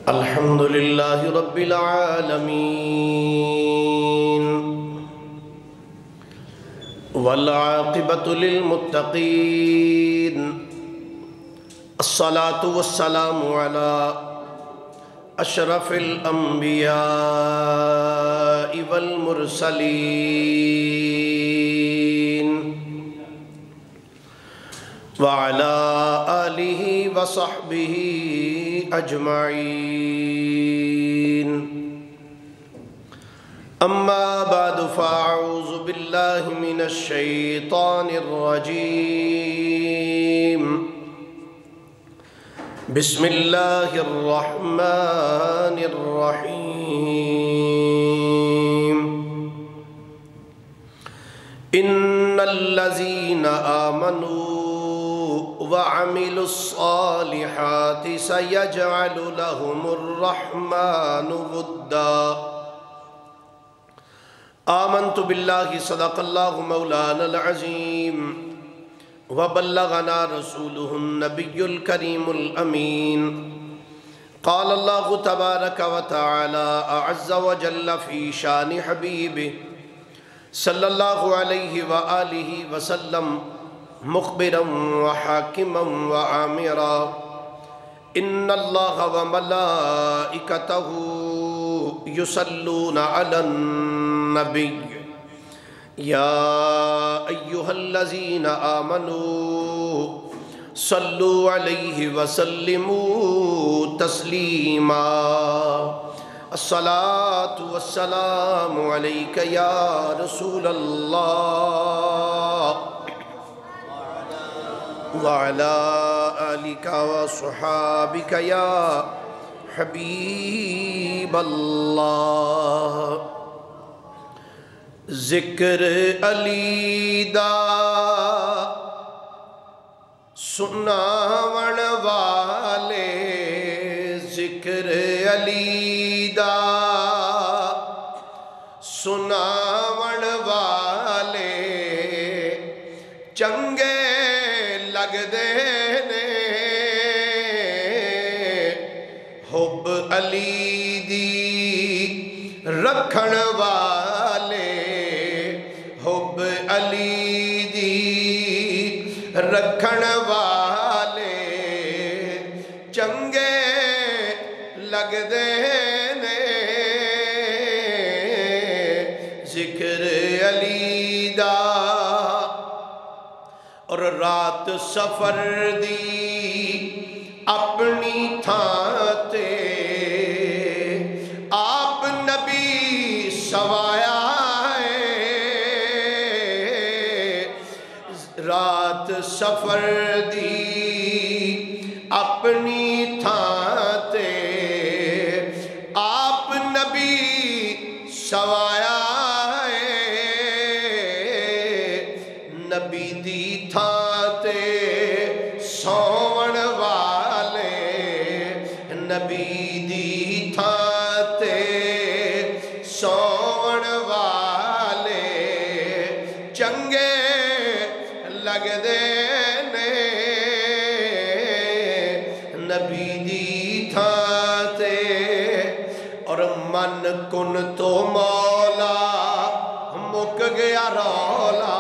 الحمد لله رب العالمين والعاقبة للمتقين الصلاة والسلام على أشرف الأنبياء والمرسلين وعلى آله وصحبه أجمعين أما بعد فأعوذ بالله من الشيطان الرجيم بسم الله الرحمن الرحيم إن الذين آمنوا وعملوا الصالحات سيجعل لهم الرحمن ودا آمنت بالله صدق الله مولانا العظيم وبلغنا رسوله النبي الكريم الأمين قال الله تبارك وتعالى أعز وجل في شان حبيبه صلى الله عليه وآله وسلم مخبرا وحاكما وآمرا إن الله وملائكته يصلون على النبي يا أيها الذين آمنوا صلوا عليه وسلموا تسليما الصلاة والسلام عليك يا رسول الله وعلى آلك وصحابك يا حبيب الله ذکر علی دا سناون والے ذکر علی دا سناون والے چنگے لگ دے نے حب علی دی رکھن والے حب علی دی رکھن والے چنگے لگ دے نے ذکر علی دا اور رات سفر دی اپنی تھانتے آپ نبی سوایا رات سفر دی اپنی تھانتے آپ نبی سوایا نبی دی تھانتے سون والے نبی دی تھانتے سون والے چنگے لگ دے نے نبی دی تھانتے اور من کن تو مولا مک گیا رولا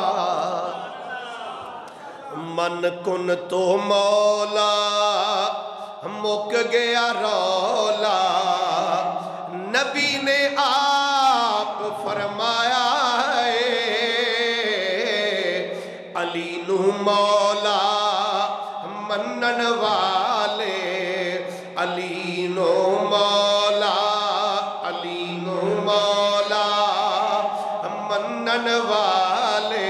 من کن تو مولا مک گیا رولا نبی نے آپ فرمایا علی نو مولا منن والے علی نو مولا علی نو مولا منن والے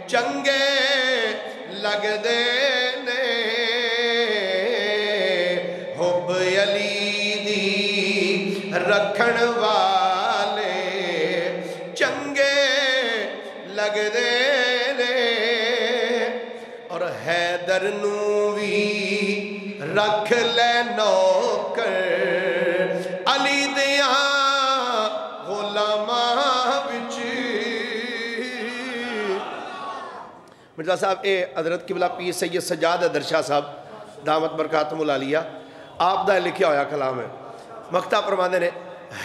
چنگے لگ دے نے حب علی دی رکھن والے چنگے لگ دے اور حیدر نو بھی رکھ لے نوکر علی دیاں غلاماں وچ مرزا صاحب اے حضرت قبلہ پیر سید سجاد حیدر شاہ صاحب دامت برکاتہم العالیہ، آپ دا لکھیا ہویا کلام ہے۔ مقطع فرماندے نے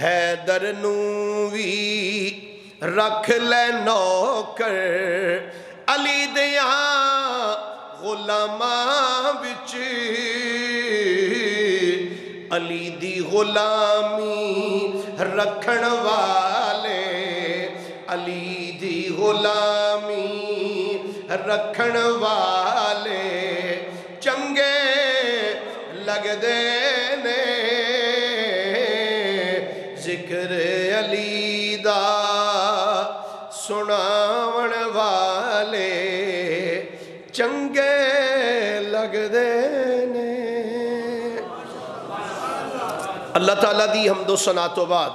حیدر نوں وی رکھ لے نوکر علی دیاں غلاماں وچ، علی دی غلامی رکھن والے، علی دی غلامی رکھن والے چنگے لگدے نے، ذکر علی دا سناون والے چنگے لگدے نے۔ اللہ تعالیٰ دی حمد و ثنا تو بعد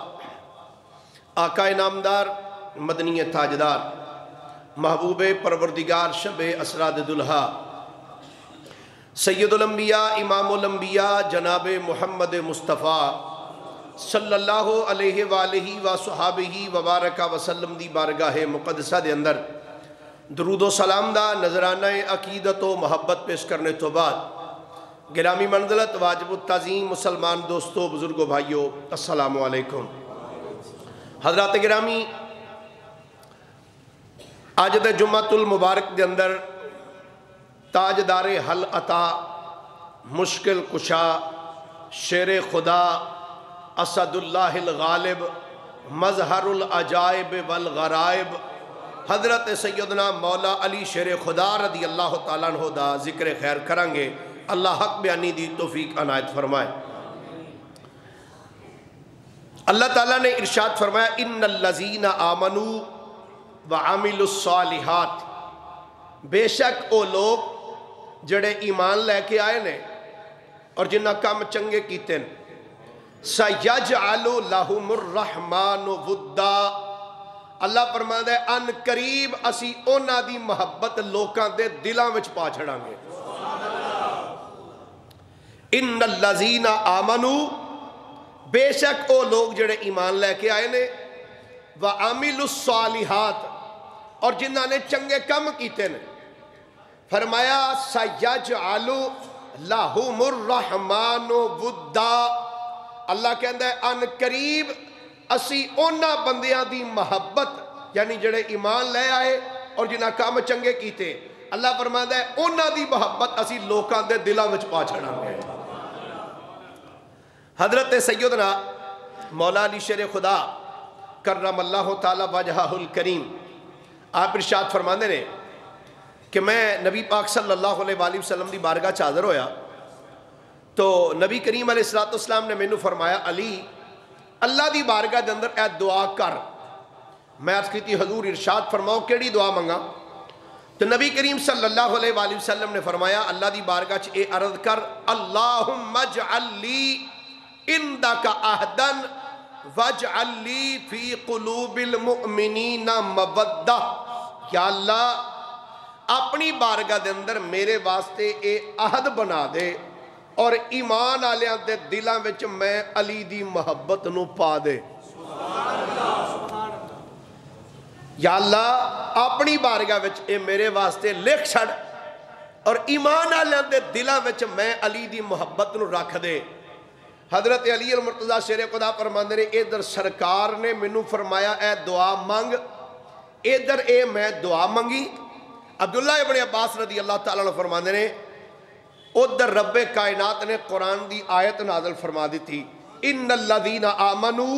آقا نامدار مدنی تاجدار محبوب پروردگار شب اسراد دلہا سید الانبیاء امام الانبیاء جناب محمد مصطفیٰ صلی اللہ علیہ وآلہ وصحابہ وبارکہ وسلم دی بارگاہ مقدسہ دے اندر درود و سلام دا نذرانہ عقیدت و محبت پیش کرنے تو بعد گرامی منزلت واجب التعظیم مسلمان دوستو بزرگو بھائیو السلام علیکم۔ حضرات گرامی، آج دے جمعۃ المبارک دے اندر تاجدار حل عطا، مشکل کشا، شیر خدا، اسد اللہ الغالب، مظہر العجائب والغرائب، حضرت سیدنا مولا علی شیر خدا رضی اللہ تعالیٰ عنہ دا ذکر خیر کرانگے۔ اللہ حق بیانی دی توفیق عنایت فرمائے۔ اللہ تعالیٰ نے ارشاد فرمایا ان الذین آمنوا وعملوا الصالحات، بے شک او لوگ جڑے ایمان لے کے آئے نے اور جنہ کام چنگے کیتے ہیں، سَيَجْعَلُ لَهُمُ الرَّحْمَانُ وُدَّا، اللہ فرماتا ہے ان قریب اسی اونا دی محبت لوکاں دے دلاں وچ پا چھڑاں گے۔ ان الذین آمنوا، بے شک او لوگ جڑے ایمان لے کے آئے نے، وَعَمِلُوا الصَّالِحَاتِ، اور جنہاں نے چنگے کم کیتے نے، فرمایا سَيَجْعَلُ لَهُمُ الرَّحْمَانُ وُدَّا، اللہ کہندہ ہے ان قریب اسی اونا بندیاں دی محبت، یعنی جڑے ایمان لے آئے اور جنہاں کام چنگے کیتے، اللہ فرماتا ہے اونا دی محبت اسی لوکاں دے دلاں وچ پا چھڑاں گے۔ حضرت سیدنا مولا علی شیر خدا کرم اللہ تعالی وجہہ الکریم آپ ارشاد فرماندے نے کہ میں نبی پاک صلی اللہ علیہ وآلہ وسلم دی بارگاہ چادر ہویا تو نبی کریم علیہ السلام نے مینوں فرمایا علی اللہ دی بارگاہ دے اندر اے دعا کر۔ میں عرض کیتی حضور ارشاد فرماؤ کیڑی دعا منگا؟ تو نبی کریم صلی اللہ علیہ وآلہ وسلم نے فرمایا اللہ دی بارگاہ چ اے عرض کر اللہم اجعل لی عندک عہدن واجعل لی فی قلوب المؤمنین مودہ، یا اللہ اپنی بارگاہ دے اندر میرے واسطے اے عہد بنا دے اور ایمان آلیاں دے دلاں وچ میں علی دی محبت نو پا دے۔ یا اللہ اپنی بارگاہ وچ اے میرے واسطے لکھ چھڑ اور ایمان آلیاں دے دلاں وچ میں علی دی محبت نو رکھ دے۔ حضرت علی المرتضیٰ شیر خدا فرماندے نے ادھر سرکار نے منو فرمایا اے دعا مانگ، ادھر اے میں دعا منگی۔ عبداللہ ابن عباس رضی اللہ تعالیٰ عنہ فرماندے نے ادھر رب کائنات نے قرآن دی آیت نازل فرما دی تھی ان الذین آمنوا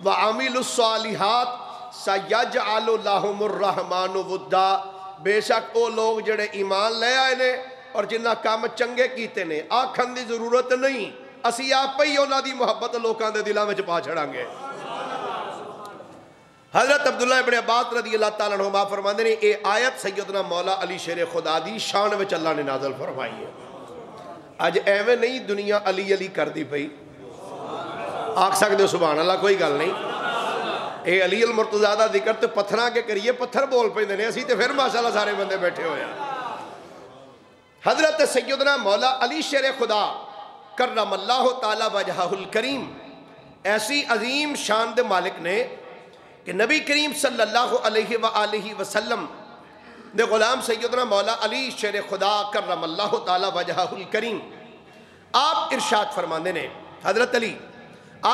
وعملوا الصالحات سیجعل لهم الرحمن ودا، بے شک او لوگ جڑے ایمان لے آئے نے اور جنہ کام چنگے کیتے نے، آکھن دی ضرورت نہیں، اسی آپ ہی انہاں دی محبت لوکاں دے دلاں وچ پا چھڑاں گے۔ حضرت عبداللہ ابن عباس رضی اللہ تعالیٰ عنہ فرماندے نے اے آیت سیدنا مولا علی شیر خدا دی شان وچ اللہ نے نازل فرمائی ہے۔ آج ایویں نہیں دنیا علی علی کر دی پئی، آکھ سکتے ہو سبحان اللہ کوئی گل نہیں، اے علی المرتضیٰ دا ذکر تے پتھراں کے کریے پتھر بول پہ دینے، اسی تے پھر ماشاءاللہ سارے بندے بیٹھے ہوئے ہیں۔ حضرت سیدنا مولا علی شیر خدا کرم اللہ تعالی وجہہ الکریم ایسی عظیم شان دے مالک نے کہ نبی کریم صلی اللہ علیہ وآلہ وسلم دے غلام سیدنا مولا علی شیر خدا کرم اللہ تعالی وجہہ الکریم ارشاد فرماندے نے حضرت علی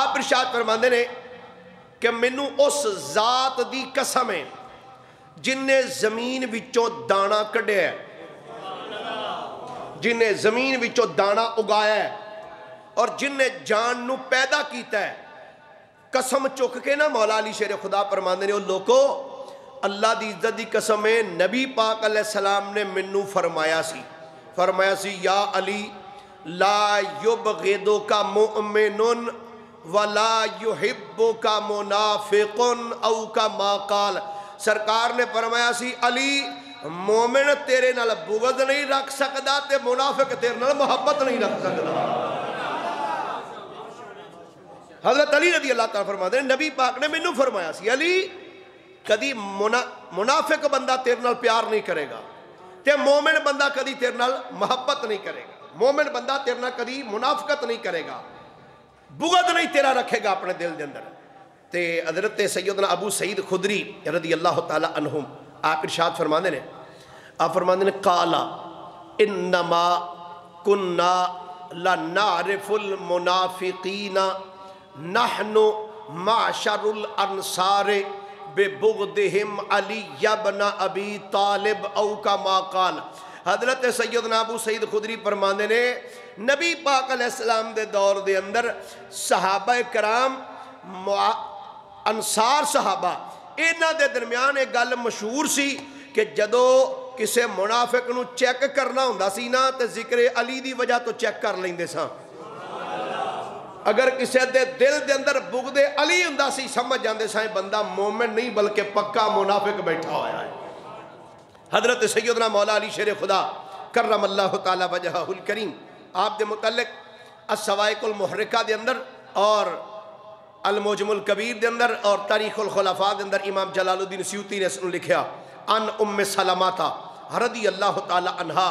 آپ ارشاد فرماندے نے کہ مینوں اس ذات دی قسم ہے جن نے زمین وچوں دانا کڈیا ہے، جن نے زمین وچوں دانا اگایا ہے اور جن نے جان نو پیدا کیتا ہے، قسم چک کے نا مولا علی شیر خدا فرماندے نے او لوگو اللہ دی عزت دی قسم ہے نبی پاک علیہ السلام نے منو فرمایا سی یا علی لا یبغضک مؤمن ولا یحبک منافق او کما قال، سرکار نے فرمایا سی علی مومن تیرے نال بغض نہیں رکھ سکدا تے منافق تیرے نال محبت نہیں رکھ سکدا۔ حضرت علی رضی اللہ تعالیٰ فرماتے ہیں نبی پاک نے منو فرمایا سی علی کدی منافق بندہ تیرے نال پیار نہیں کرے گا تے مومن بندہ کدی تیرے نال محبت نہیں کرے گا، مومن بندہ تیرے نال کدی منافقت نہیں کرے گا، بغض نہیں تیرا رکھے گا اپنے دل دے اندر۔ تے حضرت سیدنا ابو سعید خدری رضی اللہ تعالیٰ عنہم آپ ارشاد فرماندے نے، آپ فرماندے نے قالا انما کننا لنعرف المنافقین نحن معشر الانصار ببغضهم علی ابن ابی طالب او کما قال۔ حضرت سیدنا ابو سعید خدری فرماندے نے نبی پاک علیہ السلام دے دور دے اندر صحابہ کرام انصار صحابہ انہاں دے درمیان ایک گل مشہور سی کہ جدو کسے منافق نو چیک کرنا ہوندا سی نا تے ذکر علی دی وجہ تو چیک کر لیندے ساں، اگر کسے دے دل دے اندر بغض علی ہوندا سی سمجھ جاندے سائیں بندہ مومن نہیں بلکہ پکا منافق بیٹھا ہویا ہے۔ حضرت سیدنا مولا علی شیر خدا کرم اللہ تعالی وجہہ الکریم آپ دے متعلق السوائق المحرکہ دے اندر اور الموجم الکبیر دے اندر اور تاریخ الخلفاء دے اندر امام جلال الدین سیوطی نے اسنو لکھیا ان ام سلمہ رضی اللہ تعالی عنہا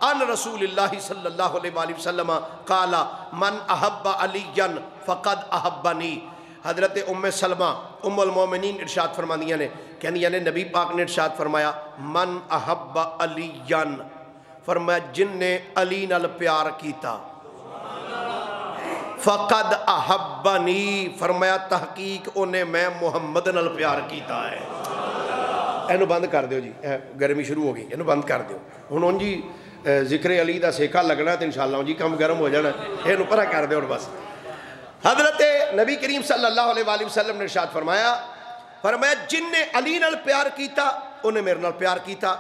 ان رسول اللہ صلی اللہ علیہ وآلہ وسلم قال من احب علیاً فقد احبنی۔ حضرت ام سلمہ ام المومنین ارشاد فرماندیاں نے یعنی نبی پاک نے ارشاد فرمایا من احب علیاً، فرمایا جن نے علی نال پیار کیتا، فقد احبنی فرمایا تحقیق انہیں میں محمد نال پیار کیتا ہے۔ اینو بند کر دیو جی، گرمی شروع ہو گئی، اینو بند کر دیو ہن جی ذکر علی دا سیکھا لگنا تو انشاءاللہ جی کم گرم ہو جانا، اینو پرا کر دیو بس۔ حضرت نبی کریم صلی اللہ علیہ وآلہ وسلم نے ارشاد فرمایا جن نے علی نال پیار کیتا انہیں میرے نال پیار کیتا،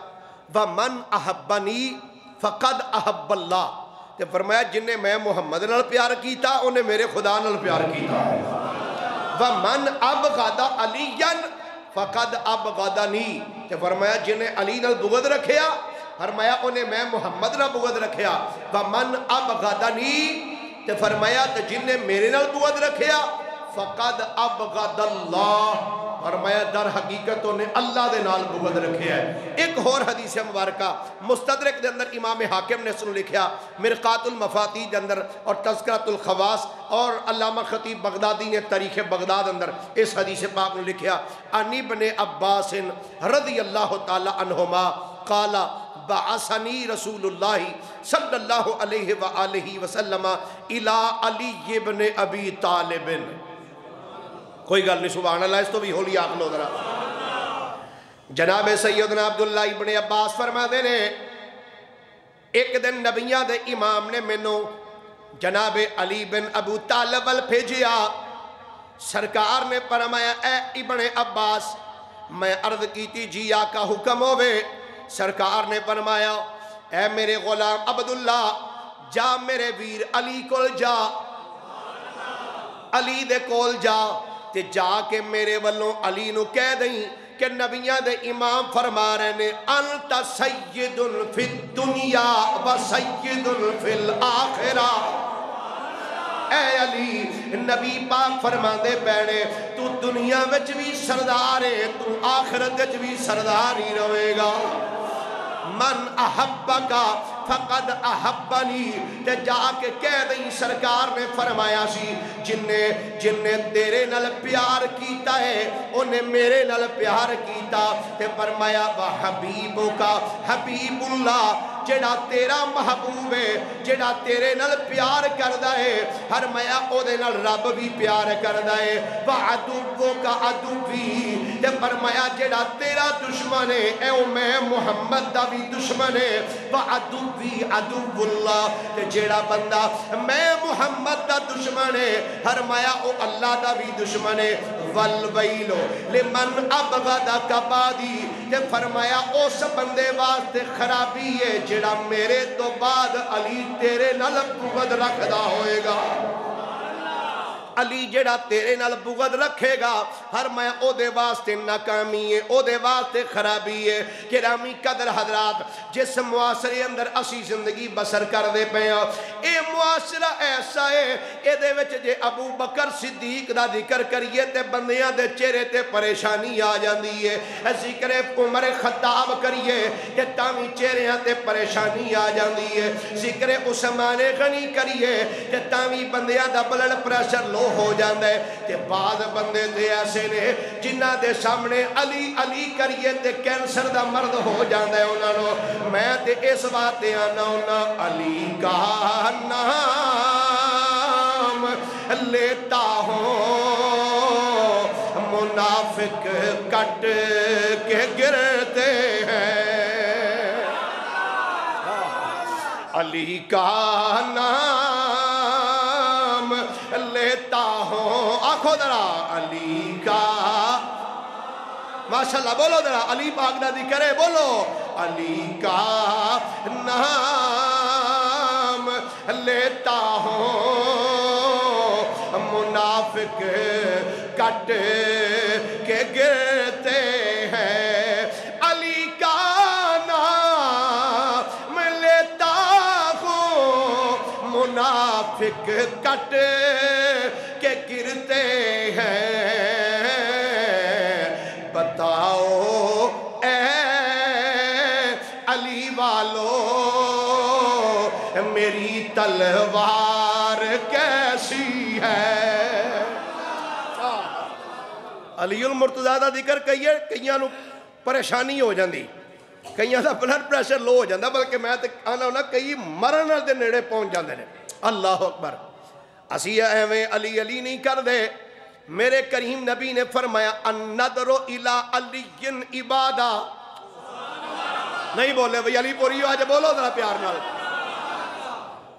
وَمَنْ أَحَبَّنِي فَقَدْ أَحَبَّ اللَّهِ، تے فرمایا جن نے میں محمد نال پیار کیتا انہیں میرے خدا نال پیار کیتا، وَمَنْ أَبْغَضَ عَلِيًّا فَقَدْ أَبْغَضَنِي، تے فرمایا جن نے علی نال بغض رکھیا فرمایا انہیں میں محمد نال بغض رکھیا، وَمَنْ أَبْغَضَنِي، تے فرمایا تے جن نے میرے نال بغض رکھیا فَقَدْ أَبْغَضَ اللَّهِ، فرمایا در حقیقت انہیں اللہ دے نال بغض رکھے ہے۔ ایک اور حدیث مبارکہ مستدرک دے اندر امام حاکم نے سنو لکھیا، مرقات المفاتیح دے اندر اور تذکرۃ الخواص اور علامہ خطیب بغدادی نے تاریخ بغداد اندر اس حدیث پاک نے لکھیا عن ابن عباس رضی اللہ تعالی عنہما قال بعثنی رسول اللہ صلی اللہ علیہ وآلہ وسلم الی علی ابن ابی طالب۔ کوئی گل نہیں سبحان اللہ، اس تو بھی ہولی آخ لو ذرا۔ جناب سیدنا عبداللہ ابن عباس فرماتے نے ایک دن نبیاں دے امام نے مینوں جناب علی بن ابو طالب وال بھیجیا، سرکار نے فرمایا اے ابن عباس میں عرض کیتی جی آقا حکم ہوئے، سرکار نے فرمایا اے میرے غلام عبداللہ جا میرے ویر علی کول جا، علی دے کول جا تے جا کے میرے والوں علی نو کہہ دیں کہ نبیاں دے امام فرما رہے نے انت سید فی الدنیا و سید فی الآخرہ، اے علی نبی پاک فرما دے پینے تو دنیا وچ بھی سردار ہے تو آخرت وچ بھی سردار ہی رہے گا، من احبکا فقد احبنی، تے جا کے کہہ دیں سرکار نے فرمایا سی جن نے تیرے نال پیار کیتا ہے انہیں میرے نال پیار کیتا، تے فرمایا وحبیبکا حبیب اللہ، جڑا تیرا محبوب ہے جڑا تیرے نال پیار کردا ہے فرمایا او دے نال رب بھی پیار کردا ہے وعدوک عدوی تے فرمایا جڑا تیرا دشمن ہے اے میں محمد دا بھی دشمن ہے وعدوی عدو اللہ تے جڑا بندہ میں محمد دا دشمن ہے فرمایا او اللہ دا بھی دشمن ہے والویلو لمن ابغضک بعدی تے فرمایا اس بندے واسطے خرابی ہے جڑا میرے تو بعد علی تیرے نال بغض رکھدا ہوئے گا علی جڑا تیرے نال بغض رکھے گا فرمایا او دے واسطے ناکامی ہے او دے واسطے خرابی ہے گرامی قدر حضرات جس معاشرے اندر اسی زندگی بسر کر دے پے ہاں اے معاشرہ ایسا ہے اے دے وچ جے ابو بکر صدیق دا ذکر کریے تے بندیاں دے چہرے تے پریشانی آ جاندی ہے ذکر عمر خطاب کریے تے تاویں چہریاں تے پریشانی آ جاندی ہے ذکر عثمان غنی کریے تے تاویں بندیاں دا بلڈ پریشر لو ہو جاندہ ہے تے بعض بندے تے ایسے نے جنہ دے سامنے علی علی کریے تے کینسر دا مرد ہو جاندہ ہے انہوں میں تے اس بات آنا انہوں علی کا نام لیتا ہوں منافق کٹ کے گرتے ہیں علی کا نام لیتا ہوں آنکھو درہ علی کا ماشاءاللہ بولو درہ علی پاک دا ذکر ہے بولو علی کا نام لیتا ہوں منافق کٹ کے گرتے ہیں علی کا نام لیتا ہوں منافق کٹ کے گرتے ہیں بتاؤ اے علی والو میری تلوار کیسی ہے علی المرتضیٰ دا ذکر کئیے کئیاں نو پریشانی ہو جاندی کئیاں دا بلڈ پریشر لو ہو جاندہ بلکہ میں آنا ہونا کئی مرن دے نیڑے پہنچ جاندے نے اللہ اکبر اسی ایویں علی علی نہیں کر دے میرے کریم نبی نے فرمایا النظر الی علی عبادہ نہیں بولے بھئی علی پوری آج بولو ذرا پیار نال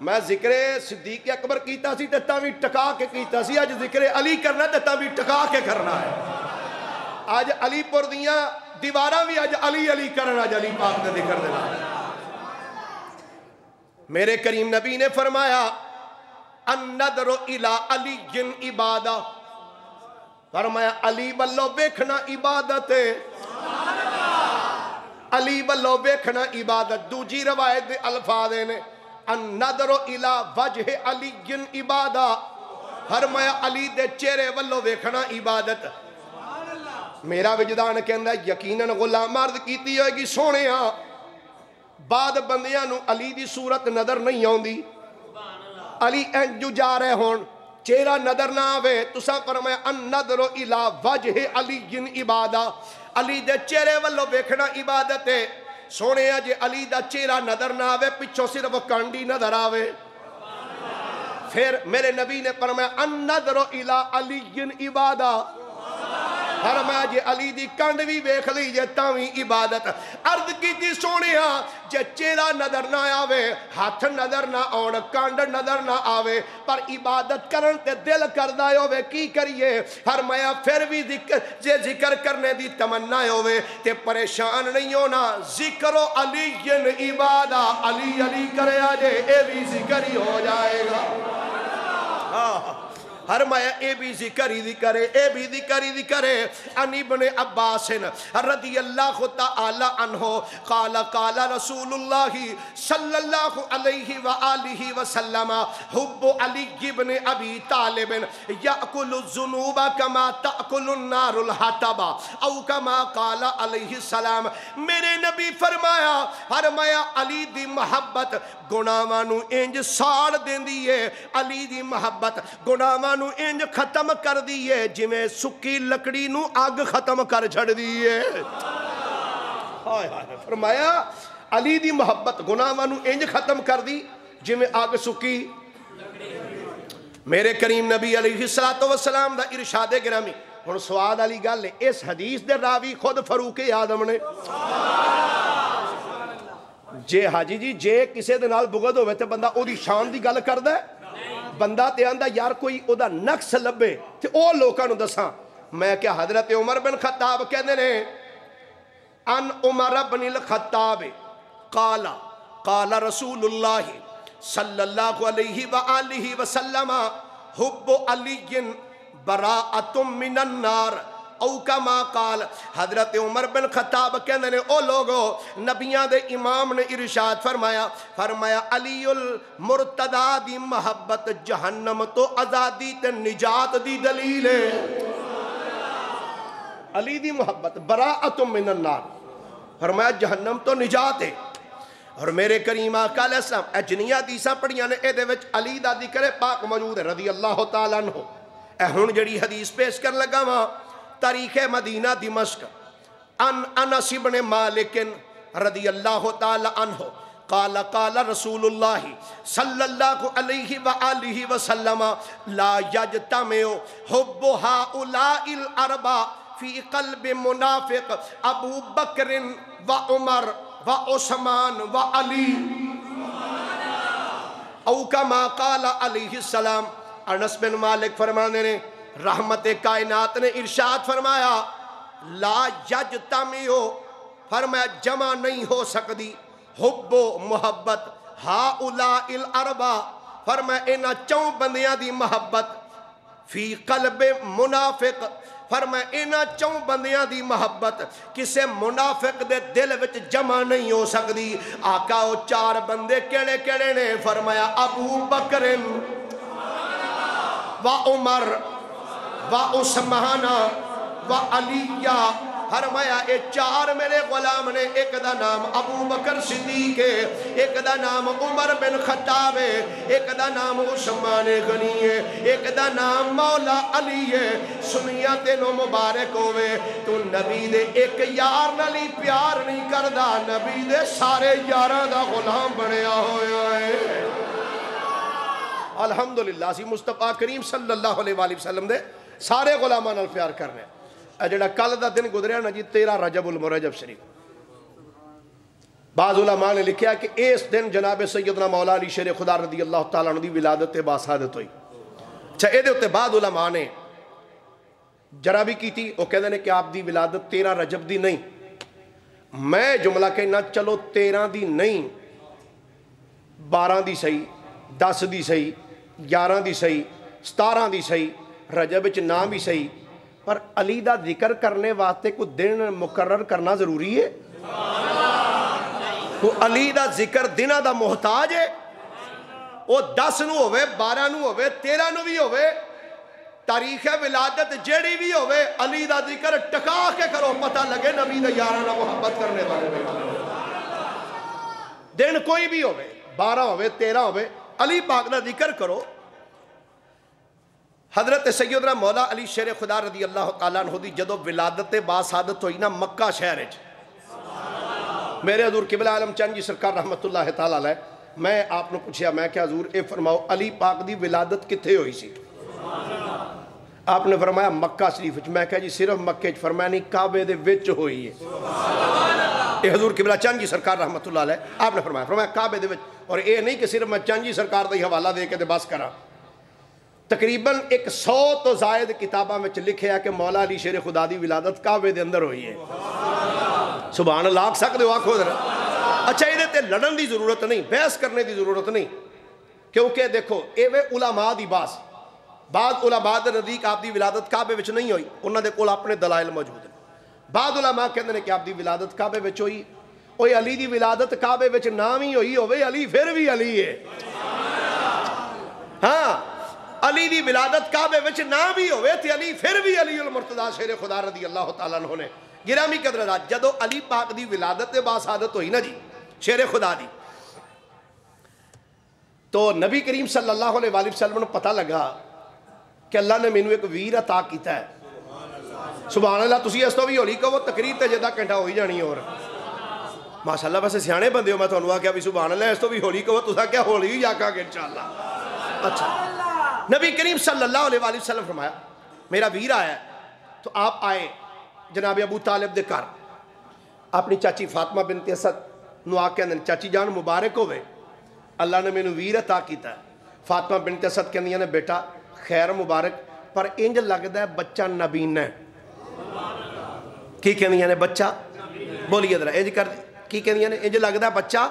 میں ذکر صدیق اکبر کیتا سی تتا بھی ٹکا کے کیتا سی آج ذکر علی کرنا تتا بھی ٹکا کے کرنا ہے آج علی پور دیاں دیواراں بھی آج علی علی کرنا آج علی پاک نے ذکر دینا میرے کریم نبی نے فرمایا النظر الی علی عبادہ فرمایا علی بلو بیکھنا عبادت علی بلو بیکھنا عبادت دوجی روایت دے الفاظ نے النظر الی وجہ علی عبادہ فرمایا علی دے چہرے بلو بیکھنا عبادت میرا وجدان کہندا یقیناً غلام عرض کیتی ہوئے گی سونے ہاں بعد بندیاں نو علی دی صورت نظر نہیں آؤندی علی انجو جا رہے ہون چہرہ نظر نہ آوے تسا فرمایا النظر الی وجہ علی عبادہ علی دے چہرے والو بیکھنا عبادت ہے سونے جے علی دا چہرہ نظر نہ آوے پچھو صرف کانڈی نظر آوے پھر میرے نبی نے فرمایا النظر الی علی عبادہ فرمایا جے علی دی کانڈ بھی بیکھ لیجے تاویں عبادت عرض کی تھی سونے ہاں جے چہرہ نظر نہ آوے ہاتھ نظر نہ آن کانڈ نظر نہ آوے پر عبادت کرن تے دل کردہ ہوئے کی کریے فرمایا پھر بھی ذکر کرنے دی تمنا ہوئے تے پریشان نہیں ہونا ذکر علی عبادہ علی علی کرے آجے اے بھی ذکر ہی ہو جائے گا فرمایا اے بھی ذکر ہی ذکرے اے بھی ذکر ہی ذکرے ان ابن عباس رضی اللہ تعالی عنہ قال قال رسول اللہ صلی اللہ علیہ وآلہ وسلم حب علی ابن ابی طالب یأکل الذنوب کما تأکل النار الحطب او کما قال علیہ السلام میرے نبی فرمایا علی دی محبت گناہاں انج ساڑ دین دیئے علی دی محبت گناہاں انج ختم کر دیئے جمیں سکی لکڑی نو آگ ختم کر چھڑ دیئے فرمایا علی دی محبت گناہاں نو انج ختم کر دی جویں اگ سکی میرے کریم نبی علیہ السلام دا ارشاد گرامی ہن سواد والی گل ہے اس حدیث دے راوی خود فاروق اعظم نے جے حاجی جی جے کسے دے نال بغض ہوئے تے بندہ او دی شان دی گل کردا ہے بندہ تے آندا یار کوئی او دا نقص لبے تے او لوکاں نو دساں میں کہ حضرت عمر بن خطاب کہندے نے ان عمر بن الخطاب قال رسول اللہ صلی اللہ علیہ وآلہ وسلم حب علی براءۃ من النار او کما قال حضرت عمر بن خطاب کہندے نے او لوگو نبیاں دے امام نے ارشاد فرمایا علی المرتضی دی محبت جہنم تو آزادی تے نجات دی دلیل ہے علی دی محبت براءۃ من النار فرمایا جہنم تو نجات ہے اور میرے کریم آقا علیہ السلام اے جنیاں حدیثاں پڑھیاں نے اے دے وچ علی دا ذکر پاک موجود ہے رضی اللہ تعالیٰ عنہ اے ہن جڑی حدیث پیش کر لگا وا تاریخ مدینہ دمشق ان انس بن مالک رضی اللہ تعالیٰ عنہ قال رسول اللہ صلی اللہ علیہ وآلہ وسلم لا یجتمع حب ہؤلاء الاربع فی قلب منافق ابو بکر و عمر و عثمان و علی او کما قال علیہ السلام انس بن مالک فرمانے نے رحمت کائنات نے ارشاد فرمایا لا یجتمع فرمایا جمع نہیں ہو سکتی حب و محبت ہؤلاء الاربع فرمایا انہاں چون بندیاں دی محبت فی قلب منافق فرمایا انہاں چون بندیاں دی محبت کسے منافق دے دل وچ جمع نہیں ہو سکتی آقا او چار بندے کیڑے کیڑے نے فرمایا ابو بکر و عمر و عثمان و علیہ فرمایا اے چار میرے غلام نے ایک دا نام ابو بکر صدیق ہے ایک دا نام عمر بن خطاب ہے ایک دا نام عثمان غنی ہے ایک دا نام مولا علی ہے سنیا تینوں مبارک ہوئے تو نبی دے ایک یار نالی پیار نہیں کردہ نبی دے سارے یاراں دا غلام بنیا ہویا ہے الحمدللہ سی مصطفیٰ کریم صلی اللہ علیہ وآلہ وسلم دے سارے غلامان نال پیار کرنے جڑا کل دا دن گزریا نا جی 13 رجب المرجب شریف بعض علماء نے لکھیا کہ اس دن جناب سیدنا مولا علی شیر خدا رضی اللہ تعالیٰ عنہ دی ولادت باسعادت ہوئی اچھا اے دے ہوتے بعض علماء نے جرا بھی کی تھی وہ کہتے ہیں کہ آپ دی ولادت 13 رجب دی نہیں میں جملہ کہنا چلو 13 دی نہیں 12 دی صحیح 10 دی صحیح 11 دی صحیح 17 دی صحیح رجب وچ نام بھی صحیح پر علی دا ذکر کرنے واسطے کو دن مقرر کرنا ضروری ہے کو علی دا ذکر دنہ دا محتاج ہے وہ 10 نو ہوئے 12 نو ہوئے 13 نو بھی ہوئے تاریخ ولادت جیڑی بھی ہوئے علی دا ذکر ٹکا کے کرو پتہ لگے نبی دا یارانہ محبت کرنے والے دن کوئی بھی ہوئے 12 ہوئے 13 ہوئے علی پاک دا ذکر کرو حضرت سیدنا مولا علی شیر خدا رضی اللہ تعالیٰ عنہ دی جدو ولادت باسعادت ہوئی نا مکہ شہر میرے حضور قبلہ عالم چند جی سرکار رحمت اللہ تعالیٰ علیہ میں آپ نے پوچھیا میں کہ حضور اے فرماؤ علی پاک دی ولادت کتھے ہوئی سی آپ نے فرمایا مکہ شریف میں کہا جی صرف مکہ فرمایا نہیں کعبے دے وچ ہوئی ہے اے حضور قبلہ چند جی سرکار رحمت اللہ علیہ آپ نے فرمایا کعبے دے وچ اور اے نہیں کہ صرف میں چند جی سرکار دا ہی حوالہ دے کے دے بس کرا تقریباً 100 تو زائد کتابہ میں لکھے ہے کہ مولا علی شیر خدا دی ولادت کعبے دے اندر ہوئی ہے سبحان اللہ آکھ سکتے ہو آنکھو ذرا اچھا یہ دیتے لڑن دی ضرورت نہیں بحث کرنے دی ضرورت نہیں کیونکہ دیکھو ایوے علماء دی باس بعض علماء دے نزدیک آپ دی ولادت کعبے وچ نہیں ہوئی انہاں دے کول اپنے دلائل موجود ہیں بعض علماء کہتے ہیں کہ آپ دی ولادت کعبے وچ ہوئی اوہ علی دی ولادت کعبے وچ نام ہی ہوئی ہوئے علی پھر بھی علی ہے ہاں علی دی ولادت کعبے وچ نام ہی ہوئے تھے علی پھر بھی علی المرتضی شیر خدا رضی اللہ تعالیٰ عنہ نے گرامی قدرات جدو علی پاک دی ولادت باسعادت ہوئی نا جی شیر خدا دی تو نبی کریم صلی اللہ علیہ وآلہ وسلم نے پتہ لگا کہ اللہ نے مینوں ایک ویر عطا کیتا ہے سبحان اللہ تسی اس تو بھی ہولی کہو تقریر تے جدا گھنٹہ ہوئی جانی اور ماشاءاللہ ویسے سیانے بندے ہو، میں تھانوں آکھیا بھی سبحان اللہ، اس تو بھی ہولی کہو، تساں کیا ہولی ہی آکھا گے انشاءاللہ۔ اچھا نبی کریم صلی اللہ علیہ وآلہ وسلم فرمایا میرا ویر آیا ہے، تو آپ آئے جناب ابو طالب دے کر، اپنی چاچی فاطمہ بنت اسد نو آکے اندر چاچی جان مبارک ہوئے، اللہ نے میں نو ویر عطا کیتا ہے۔ فاطمہ بنت اسد کہندیاں نے بیٹا خیر مبارک، پر انج لگدا ہے بچہ نبین ہے۔ کی کہندیاں نے بچہ بولیے ذرا انج کر، کی کہندیاں نے انج لگدا ہے بچہ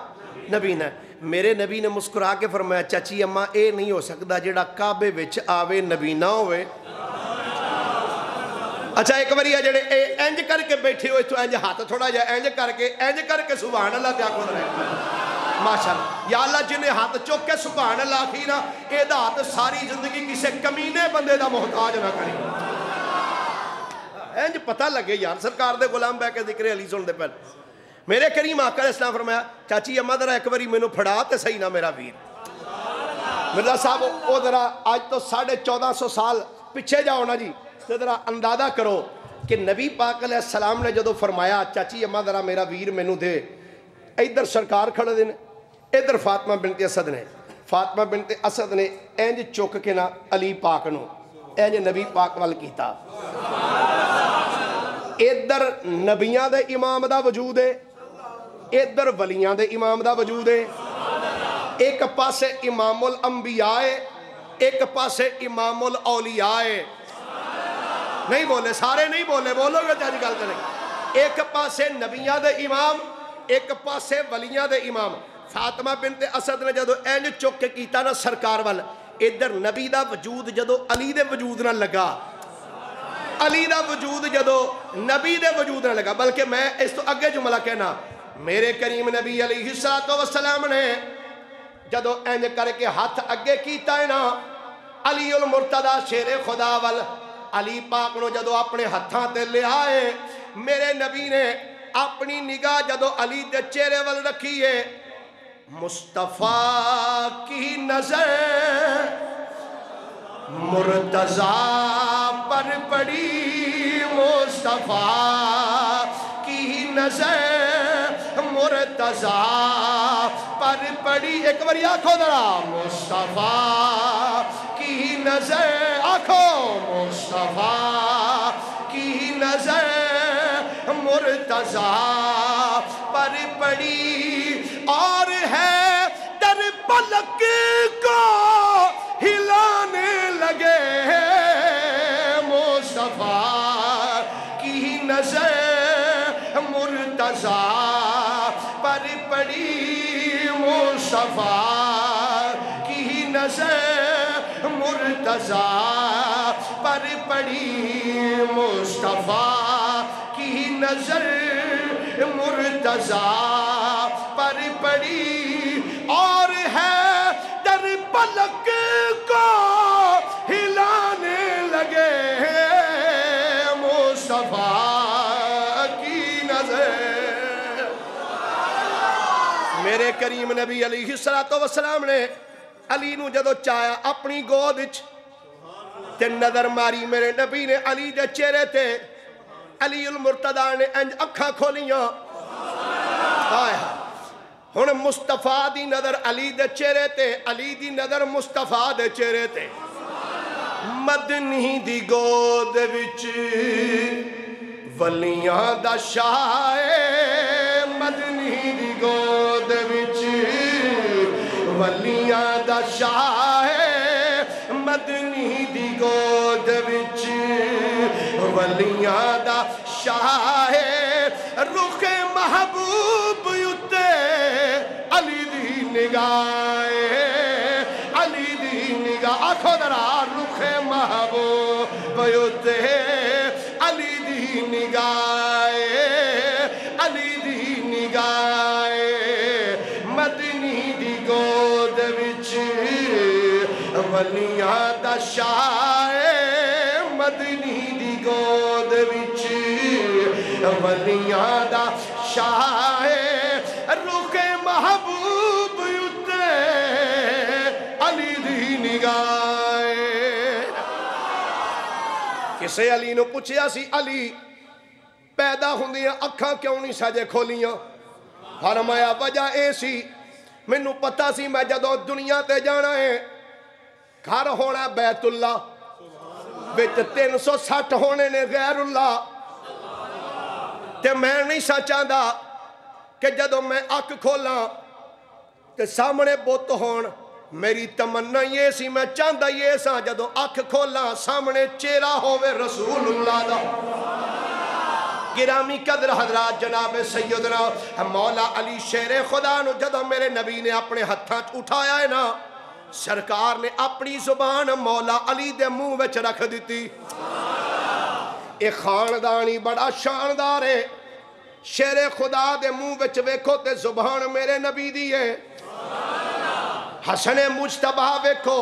نبین ہے۔ میرے نبی نے مسکرا کے فرمایا چاچی اماں اے نہیں ہو سکتا جڑا کعبے وچ آوے نبی نہ ہوئے۔ اچھا ایک باری ہے جڑے انج کر کے بیٹھے ہوئے تو انج ہاتھ تھوڑا جا انج کر کے سبحان اللہ پیا کھول رہے ماشاءاللہ۔ یا اللہ جنہیں ہاتھ چوک کے سبحان اللہ کی نا اے دا ہاتھ ساری زندگی کسے کمینے بندے دا محتاج نہ کری۔ انج پتہ لگے یار سرکار دے غلام بے کے ذکر علی سن دے پہلے میرے کریم آقا علیہ السلام فرمایا چاچی اماں ذرا ایک باری مینوں پھڑا تے صحیح نہ میرا ویر۔ مرزا صاحب او ذرا آج تو 1450 سال پیچھے جاؤ نا جی، تو ذرا اندازہ کرو کہ نبی پاک علیہ السلام نے جدو فرمایا چاچی اماں ذرا میرا ویر مینوں دے، ادھر سرکار کھڑے دے ادھر فاطمہ بنت اسد نے، فاطمہ بنت اسد نے انج چک کے نا علی پاک نو انج نبی پاک وال کیتا۔ ادھر نبیاں دے امام دا وجود ہے، ادھر ولیاں دے امام دا وجود ہے، ایک پاسے امام الانبیاء ہے، ایک پاسے امام الاولیاء ہے۔ نہیں بولے سارے نہیں بولے، بولو گے جاجی گل کریں۔ ایک پاسے نبیاں دے امام، ایک پاسے ولیاں دے امام۔ فاطمہ بنت اسد نے جدو اینج چک کے کیتا نا سرکار وال، ادھر نبی دا وجود جدو علی دے وجود نہ لگا، علی دا وجود جدو نبی دے وجود نہ لگا، بلکہ میں اس تو اگے جملہ کہنا میرے کریم نبی علیہ السلام نے جدو اینج کر کے ہاتھ اگے کیتا ہے نا علی المرتضی شیر خدا وال، علی پاک نو جدو اپنے ہتھاں تے لے آئے، میرے نبی نے اپنی نگاہ جدو علی دے چہرے وال رکھی ہے، مصطفیٰ کی نظر مرتضیٰ پر پڑی، مصطفیٰ کی نظر مرتضیٰ پر پڑی۔ ایک بار آنکھو ذرا مصطفیٰ کی نظر، آنکھو مصطفیٰ کی نظر مرتضیٰ پر پڑی، اور ہے در پلک کو ہلانے لگے، مصطفیٰ کی نظر مرتضیٰ پر پڑی، مصطفیٰ کی نظر مرتضیٰ پر پڑی، مصطفیٰ کی نظر مرتضیٰ پر پڑی، اور ہے در پلک کو ہلانے لگے، مصطفیٰ کی نظر۔ میرے کریم نبی علیہ السلام نے علی نو جدو چایا اپنی گود وچ تے نظر ماری، میرے نبی نے علی دے چہرے تے علی المرتضی نے انج اکھاں کھولیاں، ہن مصطفیٰ دی نظر علی دے چہرے تے، علی دی نظر مصطفیٰ دے چہرے تے، مدنی دی گود وچ ولیاں دا شاہ ہے، مدنی دی گود وچ ولیاں دا شاہ ہے، مدنی دی گود وچ ولیاں دا شاہ ہے، رخ محبوب اتے علی دی نگاہ، علی دی نگاہ، آنکھو ذرا رخ محبوب اتے علی دی نگاہ، علی دی نگاہ، مدنی دی گود وچ ولیاں دا شاہ، مدنی دی گود وچ ولیاں دا شاہ، رخ محبوب اتے علی دی نگاہ۔ کسے علی نو پوچھیا سی علی پیدا ہوندیاں اکھاں کیوں نہیں ساجے کھولیاں؟ فرمایا وجہ اے سی مینوں پتا سی میں جدوں دنیا تے جانا ہے گھر ہونا بیت اللہ وچ 360 ہونے نے غیر اللہ تے میں نہیں سا چاہتا کہ جدوں میں اکھ کھولاں تے سامنے بت ہون میری تمنا یہ سی میں چاہتا یہ سا جدوں اکھ کھولاں سامنے چہرہ ہووے رسول اللہ دا گرامی قدر حضرات جناب سیدنا مولا علی شیر خدا نو جدوں میرے نبی نے اپنے ہتھاں اٹھایا ہے نا سرکار نے اپنی زبان مولا علی دے منہ وچ رکھ دیتی اے خاندانی بڑا شاندار ہے شیر خدا دے منہ وچ ویکھو تے زبان میرے نبی دی ہے حسن مجتبہ ویکھو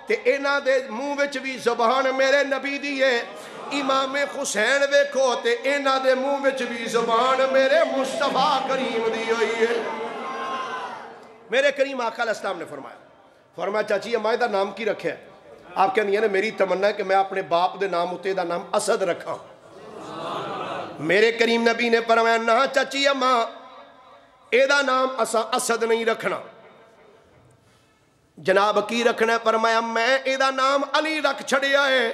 تے انہاں دے منہ وچ بھی زبان میرے نبی دی ہے امام حسین ویکھو تے انہاں دے منہ وچ بھی زبان میرے مصطفیٰ کریم دی ہوئی ہے میرے کریم آقا علیہ السلام نے فرمایا چاچی اماں دا نام کی رکھے ہے آپ کہنی ہے میری تمنا ہے کہ میں اپنے باپ دے نام اتے دا نام اسد رکھا میرے کریم نبی نے فرمایا نہ چاچی اماں اے دا نام اسد نہیں رکھنا جناب کی رکھنا ہے فرمایا میں اے دا نام علی رکھ چھڑیا ہے